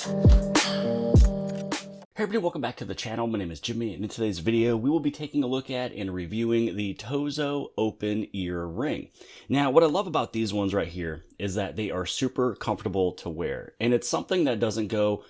Hey everybody, welcome back to the channel. My name is Jimmy, and in today's video we will be taking a look at and reviewing the TOZO Open EarRing. Now, what I love about these ones right here is that they are super comfortable to wear, and it's something that doesn't go,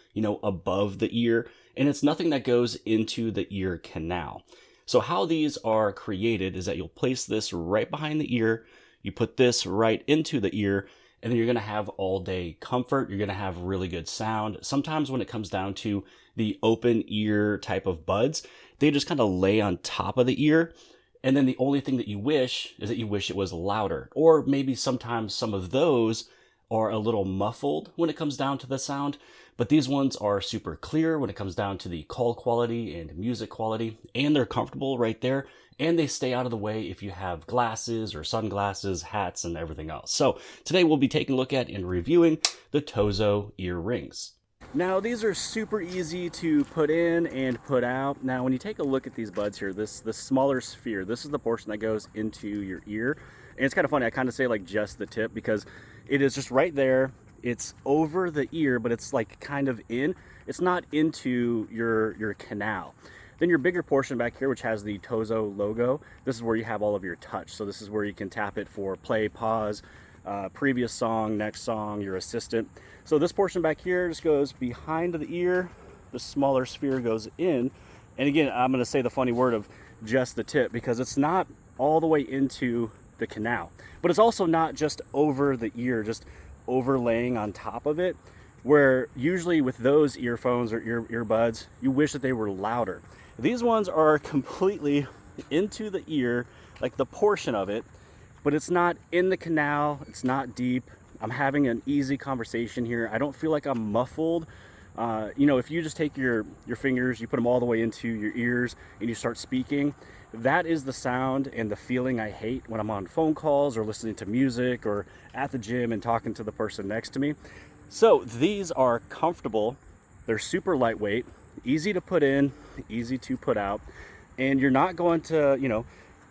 above the ear, and it's nothing that goes into the ear canal. So how these are created is that you'll place this right behind the ear, you put this right into the ear, and then you're going to have all day comfort. You're going to have really good sound. Sometimes when it comes down to the open ear type of buds, they just kind of lay on top of the ear. And then the only thing that you wish is that you wish it was louder. Or maybe sometimes some of those are a little muffled when it comes down to the sound. But these ones are super clear when it comes down to the call quality and music quality. And they're comfortable right there. And they stay out of the way if you have glasses or sunglasses, hats, and everything else. So today we'll be taking a look at and reviewing the TOZO ear rings. Now these are super easy to put in and put out. Now when you take a look at these buds here, this smaller sphere, this is the portion that goes into your ear. And it's kind of funny, I kind of say like just the tip because it is just right there. It's over the ear, but it's like kind of in. It's not into your canal. Then your bigger portion back here, which has the TOZO logo, this is where you have all of your touch. So this is where you can tap it for play, pause, previous song, next song, your assistant. So this portion back here just goes behind the ear. The smaller sphere goes in. And again, I'm going to say the funny word of just the tip because it's not all the way into the canal. But it's also not just over the ear, just overlaying on top of it, where usually with those earphones or earbuds, you wish that they were louder. These ones are completely into the ear, like the portion of it, but it's not in the canal, it's not deep. I'm having an easy conversation here. I don't feel like I'm muffled. If you just take your fingers, you put them all the way into your ears and you start speaking, that is the sound and the feeling I hate when I'm on phone calls or listening to music or at the gym and talking to the person next to me. So these are comfortable, they're super lightweight, easy to put in, easy to put out, and you're not going to,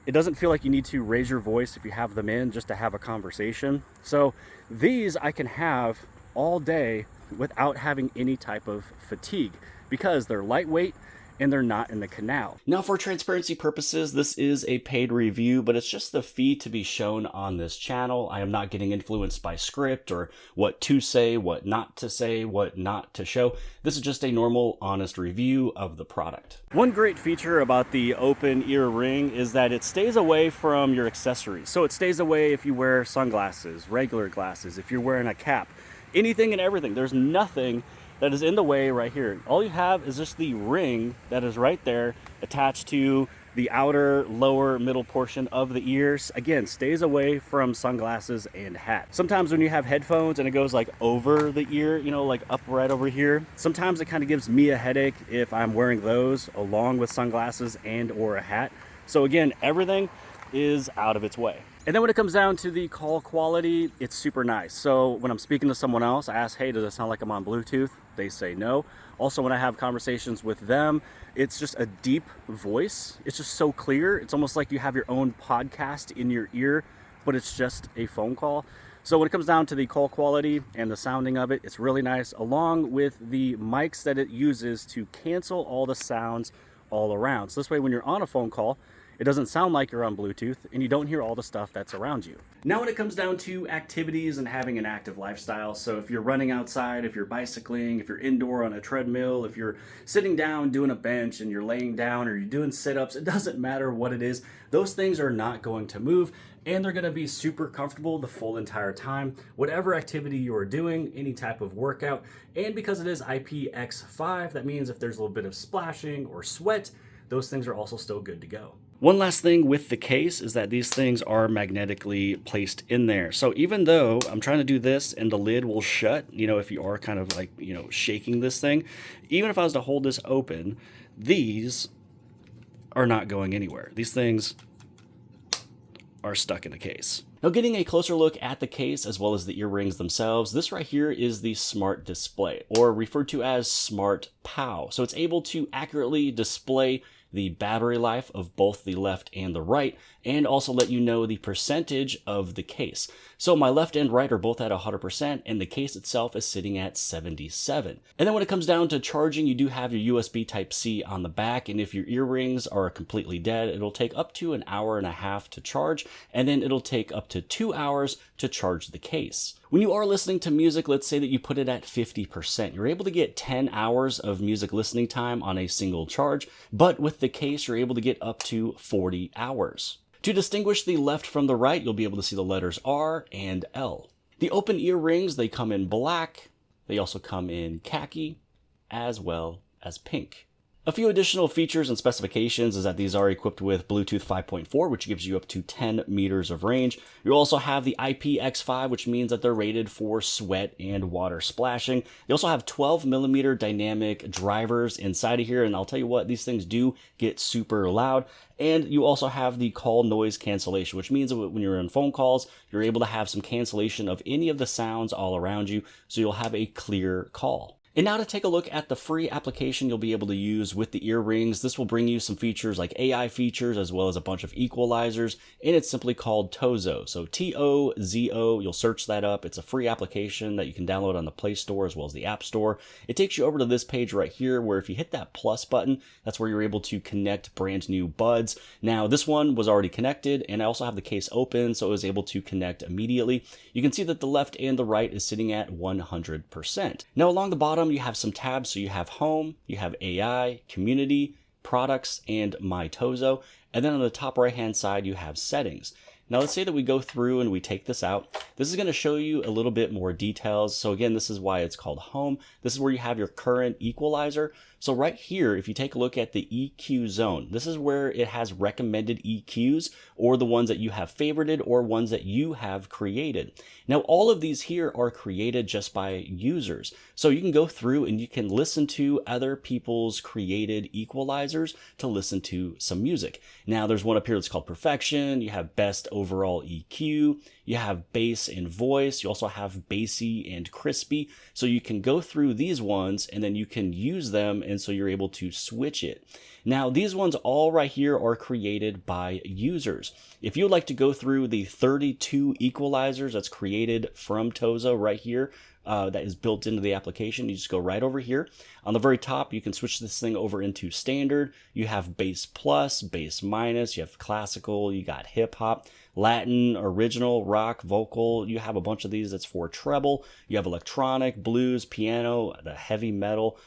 it doesn't feel like you need to raise your voice if you have them in just to have a conversation. So these I can have all day without having any type of fatigue because they're lightweight and they're not in the canal. Now for transparency purposes, this is a paid review, but it's just the fee to be shown on this channel. I am not getting influenced by script or what to say, what not to say, what not to show. This is just a normal, honest review of the product. One great feature about the Open Ear Ring is that it stays away from your accessories. So it stays away if you wear sunglasses, regular glasses, if you're wearing a cap, anything and everything. There's nothing that is in the way right here. All you have is just the ring that is right there attached to the outer, lower, middle portion of the ears. Again, stays away from sunglasses and hats. Sometimes when you have headphones and it goes like over the ear, like up right over here, sometimes it kind of gives me a headache if I'm wearing those along with sunglasses and or a hat. So again, everything is out of its way. And then when it comes down to the call quality, it's super nice. So when I'm speaking to someone else, I ask, hey, does it sound like I'm on Bluetooth? They say no. Also, when I have conversations with them, it's just a deep voice. It's just so clear. It's almost like you have your own podcast in your ear, but it's just a phone call. So when it comes down to the call quality and the sounding of it, it's really nice, along with the mics that it uses to cancel all the sounds all around. So this way, when you're on a phone call, it doesn't sound like you're on Bluetooth and you don't hear all the stuff that's around you. Now when it comes down to activities and having an active lifestyle, so if you're running outside, if you're bicycling, if you're indoor on a treadmill, if you're sitting down doing a bench and you're laying down or you're doing sit-ups, it doesn't matter what it is, those things are not going to move and they're gonna be super comfortable the full entire time. Whatever activity you're doing, any type of workout, and because it is IPX5, that means if there's a little bit of splashing or sweat, those things are also still good to go. One last thing with the case is that these things are magnetically placed in there. So even though I'm trying to do this and the lid will shut, if you are kind of like, shaking this thing, even if I was to hold this open, these are not going anywhere. These things are stuck in the case. Now getting a closer look at the case as well as the ear rings themselves, this right here is the Smart Display, or referred to as Smart POW. So it's able to accurately display the battery life of both the left and the right, and also let you know the percentage of the case. So my left and right are both at 100%, and the case itself is sitting at 77. And then when it comes down to charging, you do have your USB Type-C on the back, and if your earrings are completely dead, it'll take up to an hour and a half to charge, and then it'll take up to 2 hours to charge the case. When you are listening to music, let's say that you put it at 50%. You're able to get 10 hours of music listening time on a single charge, but with the case, you're able to get up to 40 hours. To distinguish the left from the right, you'll be able to see the letters R and L. The open ear rings, they come in black. They also come in khaki, as well as pink. A few additional features and specifications is that these are equipped with Bluetooth 5.4, which gives you up to 10 meters of range. You also have the IPX5, which means that they're rated for sweat and water splashing. They also have 12mm dynamic drivers inside of here, and I'll tell you what, these things do get super loud. And you also have the call noise cancellation, which means that when you're on phone calls, you're able to have some cancellation of any of the sounds all around you, so you'll have a clear call. And now to take a look at the free application you'll be able to use with the earrings. This will bring you some features like AI features as well as a bunch of equalizers, and it's simply called TOZO. So TOZO, you'll search that up. It's a free application that you can download on the Play Store as well as the App Store. It takes you over to this page right here where if you hit that plus button, that's where you're able to connect brand new buds. Now this one was already connected, and I also have the case open, so it was able to connect immediately. You can see that the left and the right is sitting at 100%. Now along the bottom, you have some tabs. So you have home, you have AI, community, products, and my TOZO. And then on the top right hand side, you have settings. Now let's say that we go through and we take this out. This is going to show you a little bit more details. So again, this is why it's called home. This is where you have your current equalizer. So right here, if you take a look at the EQ zone, this is where it has recommended EQs or the ones that you have favorited or ones that you have created. Now, all of these here are created just by users. So you can go through and you can listen to other people's created equalizers to listen to some music. Now, there's one up here that's called perfection. You have best overall EQ. You have bass and voice. You also have bassy and crispy. So you can go through these ones and then you can use them, and so you're able to switch it. Now, these ones all right here are created by users. If you would like to go through the 32 equalizers that's created from TOZO right here, that is built into the application, you just go right over here. On the very top, you can switch this thing over into standard. You have bass plus, bass minus, you have classical, you got hip hop, Latin, original, rock, vocal. You have a bunch of these that's for treble. You have electronic, blues, piano, the heavy metal,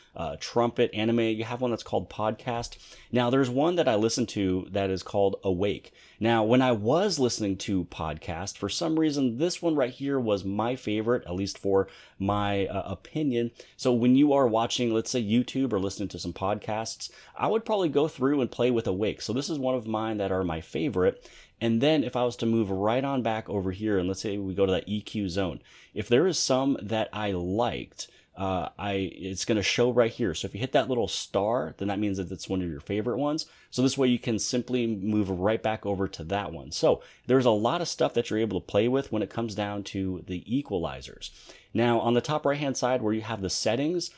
trumpet, anime. You have one that's called podcast. Now, there's one that I listen to that is called Awake. Now, when I was listening to podcast, for some reason, this one right here was my favorite, at least for my opinion. So when you are watching, let's say YouTube or listening to some podcasts, I would probably go through and play with Awake. So this is one of mine that are my favorite. And then if I was to move right on back over here, and let's say we go to that EQ zone, if there is some that I liked, it's going to show right here. So if you hit that little star, then that means that it's one of your favorite ones. So this way you can simply move right back over to that one. So there's a lot of stuff that you're able to play with when it comes down to the equalizers. Now on the top right hand side where you have the settings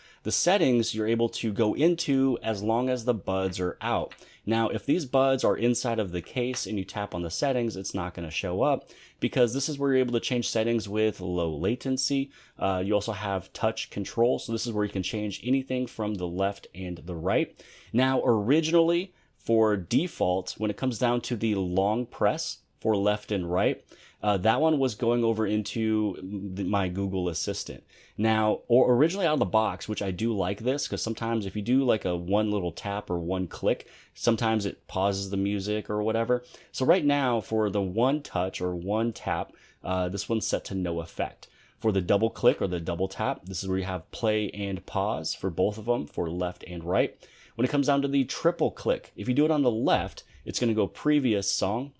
you're able to go into as long as the buds are out. Now, if these buds are inside of the case and you tap on the settings, it's not going to show up because this is where you're able to change settings with low latency. You also have touch control. So this is where you can change anything from the left and the right. Now, originally for default, when it comes down to the long press for left and right, that one was going over into my Google Assistant. Now, or originally out of the box, which I do like this, because sometimes if you do like a one little tap or one click, sometimes it pauses the music or whatever. So right now for the one touch or one tap, this one's set to no effect. For the double click or the double tap, this is where you have play and pause for both of them, for left and right. When it comes down to the triple click, if you do it on the left, it's going to go previous song.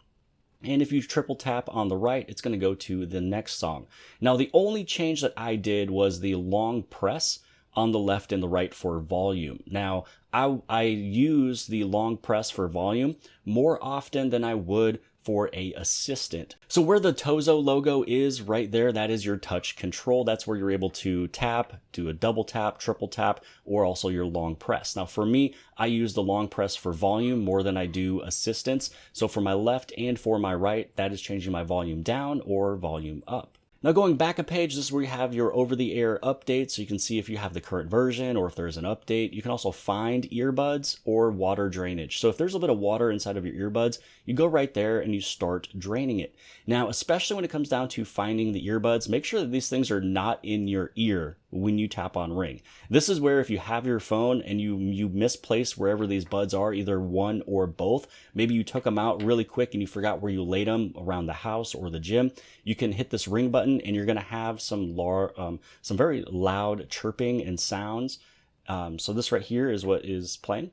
And if you triple tap on the right, it's going to go to the next song. Now, the only change that I did was the long press on the left and the right for volume. Now, I use the long press for volume more often than I would for a assistant. So where the TOZO logo is right there, that is your touch control. That's where you're able to tap, do a double tap, triple tap, or also your long press. Now for me, I use the long press for volume more than I do assistance. So for my left and for my right, that is changing my volume down or volume up. Now going back a page, this is where you have your over-the-air updates, so you can see if you have the current version or if there's an update. You can also find earbuds or water drainage. So if there's a little bit of water inside of your earbuds, you go right there and you start draining it. Now, especially when it comes down to finding the earbuds, make sure that these things are not in your ear when you tap on ring. This is where if you have your phone and you misplace wherever these buds are, either one or both, maybe you took them out really quick and you forgot where you laid them around the house or the gym, you can hit this ring button and you're going to have some very loud chirping and sounds. So this right here is what is playing.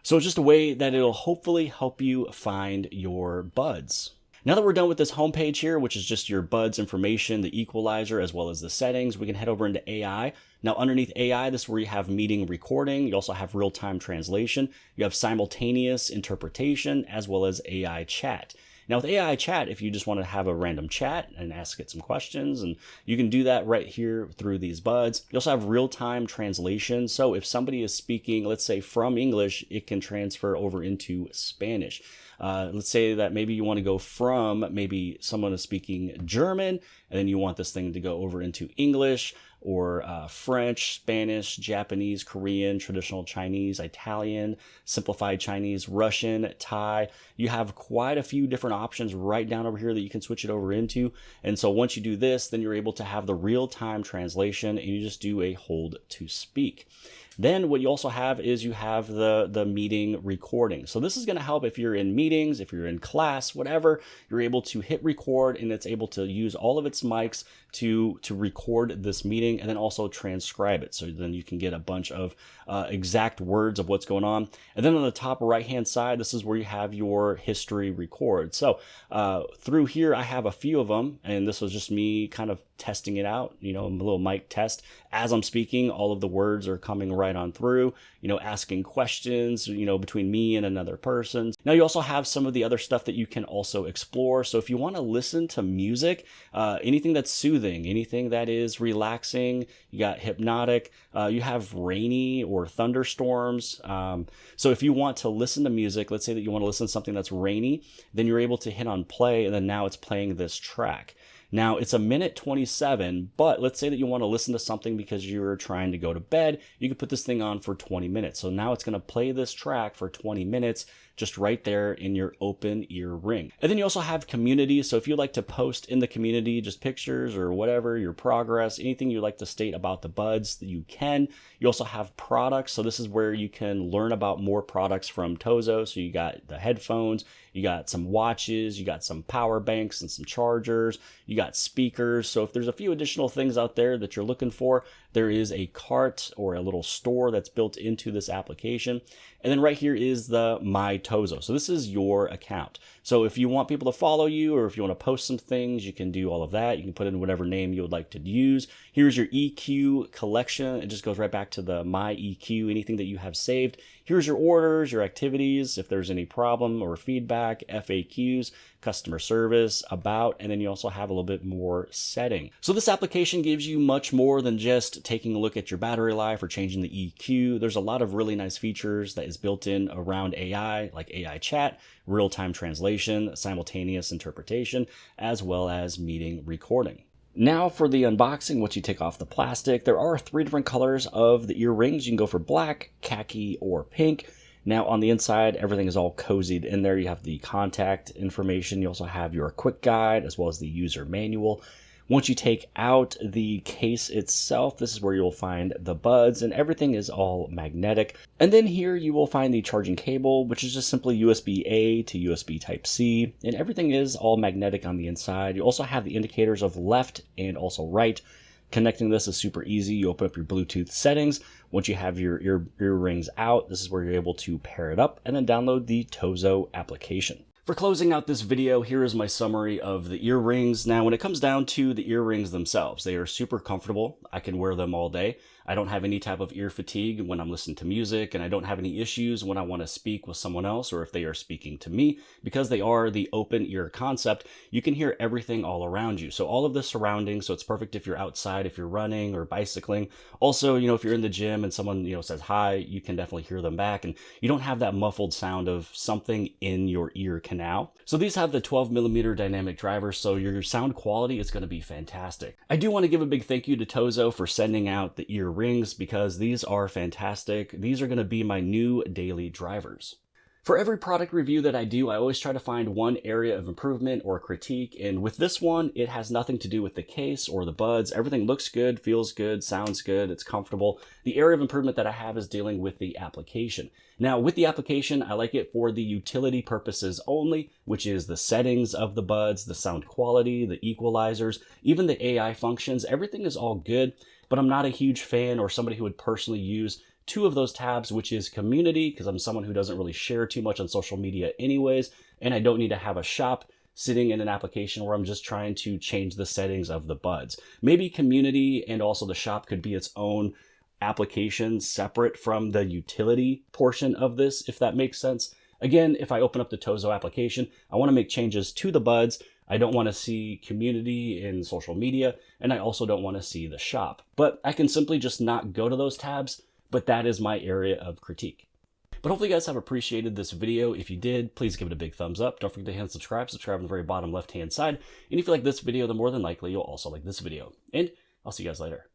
So it's just a way that it'll hopefully help you find your buds. Now that we're done with this homepage here, which is just your buds information, the equalizer, as well as the settings, we can head over into AI. Now underneath AI, this is where you have meeting recording. You also have real-time translation. You have simultaneous interpretation, as well as AI chat. Now with AI chat, if you just want to have a random chat and ask it some questions, and you can do that right here through these buds. You also have real-time translation. So if somebody is speaking, let's say from English, it can transfer over into Spanish. Let's say that maybe you want to go from maybe someone is speaking German, and then you want this thing to go over into English or French, Spanish, Japanese, Korean, traditional Chinese, Italian, simplified Chinese, Russian, Thai. You have quite a few different options right down over here that you can switch it over into. And so once you do this, then you're able to have the real-time translation and you just do a hold to speak. Then what you also have is you have the meeting recording. So this is going to help if you're in meetings, if you're in class, whatever, you're able to hit record and it's able to use all of its mics to record this meeting and then also transcribe it. So then you can get a bunch of exact words of what's going on. And then on the top right-hand side, this is where you have your history record. So through here, I have a few of them, and this was just me kind of testing it out, a little mic test. As I'm speaking, all of the words are coming right on through, asking questions, between me and another person. Now you also have some of the other stuff that you can also explore. So if you want to listen to music, anything that's soothing, anything that is relaxing, you got hypnotic, you have rainy or thunderstorms. So if you want to listen to music, let's say that you want to listen to something that's rainy, then you're able to hit on play and then now it's playing this track. Now it's 1:27, but let's say that you want to listen to something because you're trying to go to bed. You can put this thing on for 20 minutes. So now it's going to play this track for 20 minutes just right there in your open ear ring. And then you also have community. So if you like to post in the community, just pictures or whatever, your progress, anything you like to state about the buds, that you can. You also have products. So this is where you can learn about more products from TOZO. So you got the headphones, you got some watches, you got some power banks and some chargers, you got speakers. So if there's a few additional things out there that you're looking for, there is a cart or a little store that's built into this application. And then right here is the My TOZO. So this is your account. So if you want people to follow you or if you want to post some things, you can do all of that. You can put in whatever name you would like to use. Here's your EQ collection. It just goes right back to the My EQ, anything that you have saved. Here's your orders, your activities, if there's any problem or feedback, FAQs, customer service, about, and then you also have a little bit more setting. So this application gives you much more than just taking a look at your battery life or changing the EQ. There's a lot of really nice features that is built in around AI, like AI chat, real-time translation, simultaneous interpretation, as well as meeting recording. Now for the unboxing, once you take off the plastic, there are 3 different colors of the ear rings. You can go for black, khaki, or pink. Now on the inside, everything is all cozied in there. You have the contact information. You also have your quick guide as well as the user manual. Once you take out the case itself, this is where you'll find the buds, and everything is all magnetic. And then here you will find the charging cable, which is just simply USB-A to USB Type-C, and everything is all magnetic on the inside. You also have the indicators of left and also right. Connecting this is super easy. You open up your Bluetooth settings. Once you have your ear rings out, this is where you're able to pair it up and then download the TOZO application. For closing out this video, here is my summary of the earrings. Now, when it comes down to the earrings themselves, they are super comfortable. I can wear them all day. I don't have any type of ear fatigue when I'm listening to music, and I don't have any issues when I want to speak with someone else or if they are speaking to me. Because they are the open ear concept, you can hear everything all around you. So all of the surroundings, so it's perfect if you're outside, if you're running or bicycling. Also, if you're in the gym and someone, says hi, you can definitely hear them back, and you don't have that muffled sound of something in your ear canal. So these have the 12mm dynamic driver, so your sound quality is going to be fantastic. I do want to give a big thank you to Tozo for sending out the ear rings because these are fantastic. These are going to be my new daily drivers. For every product review that I do, I always try to find one area of improvement or critique, and with this one, it has nothing to do with the case or the buds. Everything looks good, feels good, sounds good, it's comfortable. The area of improvement that I have is dealing with the application. Now, with the application, I like it for the utility purposes only, which is the settings of the buds, the sound quality, the equalizers, even the AI functions. Everything is all good, but I'm not a huge fan or somebody who would personally use two of those tabs, which is community, because I'm someone who doesn't really share too much on social media anyways, and I don't need to have a shop sitting in an application where I'm just trying to change the settings of the buds. Maybe community and also the shop could be its own application separate from the utility portion of this, if that makes sense. Again, if I open up the Tozo application, I want to make changes to the buds. I don't want to see community in social media, and I also don't want to see the shop. But I can simply just not go to those tabs, but that is my area of critique. But hopefully you guys have appreciated this video. If you did, please give it a big thumbs up. Don't forget to hit subscribe on the very bottom left-hand side. And if you like this video, then more than likely you'll also like this video. And I'll see you guys later.